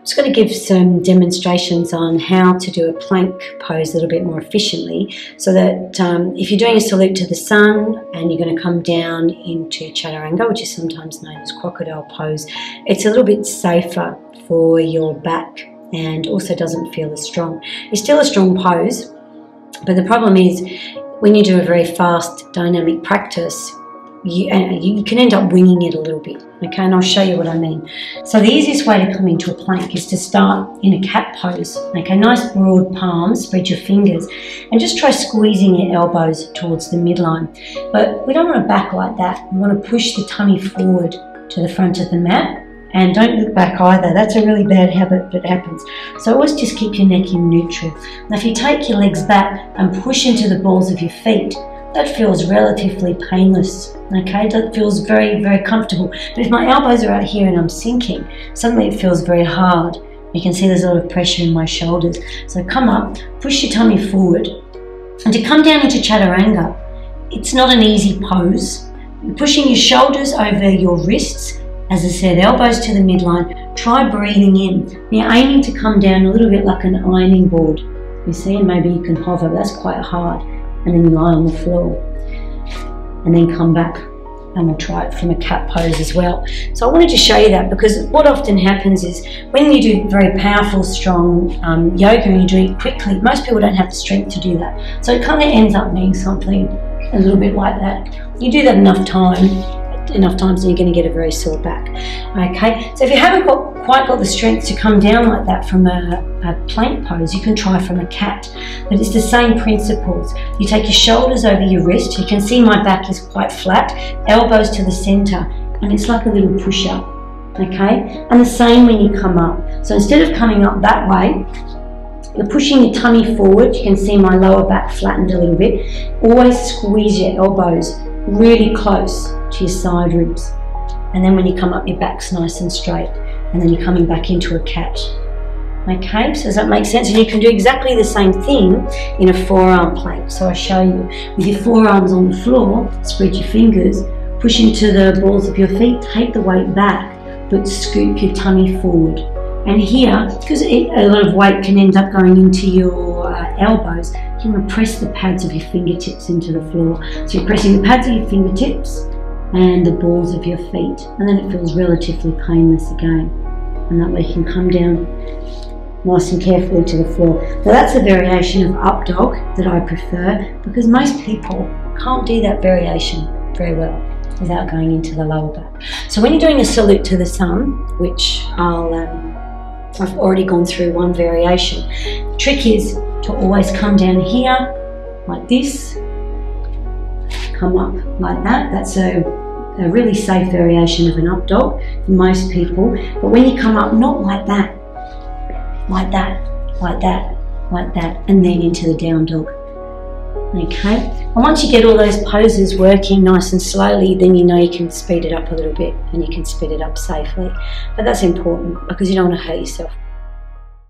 I'm just going to give some demonstrations on how to do a plank pose a little bit more efficiently, so that if you're doing a salute to the sun and you're going to come down into chaturanga, which is sometimes known as crocodile pose, it's a little bit safer for your back and also doesn't feel as strong. It's still a strong pose, but the problem is when you do a very fast dynamic practice, you can end up winging it a little bit, okay, and I'll show you what I mean. So the easiest way to come into a plank is to start in a cat pose, okay, nice broad palms, spread your fingers, and just try squeezing your elbows towards the midline. But we don't want to back like that. We want to push the tummy forward to the front of the mat, and don't look back either. That's a really bad habit that happens. So always just keep your neck in neutral. Now if you take your legs back and push into the balls of your feet, that feels relatively painless, okay? That feels very, very comfortable. But if my elbows are out here and I'm sinking, suddenly it feels very hard. You can see there's a lot of pressure in my shoulders. So come up, push your tummy forward. And to come down into chaturanga, it's not an easy pose. You're pushing your shoulders over your wrists. As I said, elbows to the midline. Try breathing in. You're aiming to come down a little bit like an ironing board. You see, and maybe you can hover. That's quite hard. And then you lie on the floor and then come back, and we'll try it from a cat pose as well. So I wanted to show you that because what often happens is when you do very powerful, strong yoga and you do it quickly, most people don't have the strength to do that. So it kind of ends up being something a little bit like that. You do that enough times and you're going to get a very sore back. Okay, so if you haven't quite got the strength to come down like that from a plank pose, you can try from a cat. But it's the same principles. You take your shoulders over your wrist. You can see my back is quite flat, elbows to the center, and it's like a little push-up. Okay, and the same when you come up. So instead of coming up that way, you're pushing your tummy forward. You can see my lower back flattened a little bit. Always squeeze your elbows really close to your side ribs, and then when you come up, your back's nice and straight, and then you're coming back into a cat. Okay, so does that make sense? And you can do exactly the same thing in a forearm plank. So I show you with your forearms on the floor, spread your fingers, push into the balls of your feet, take the weight back, but scoop your tummy forward. And here, because a lot of weight can end up going into your elbows, you want to press the pads of your fingertips into the floor. So you're pressing the pads of your fingertips and the balls of your feet, and then it feels relatively painless again. And that way you can come down nice and carefully to the floor. Now that's a variation of up dog that I prefer, because most people can't do that variation very well without going into the lower back. So when you're doing a salute to the sun, which I've already gone through one variation, the trick is to always come down here like this, come up like that. That's a really safe variation of an up dog for most people. But when you come up, not like that, like that, like that, like that, and then into the down dog. Okay, and once you get all those poses working nice and slowly, then you know you can speed it up a little bit and you can speed it up safely. But that's important because you don't want to hurt yourself.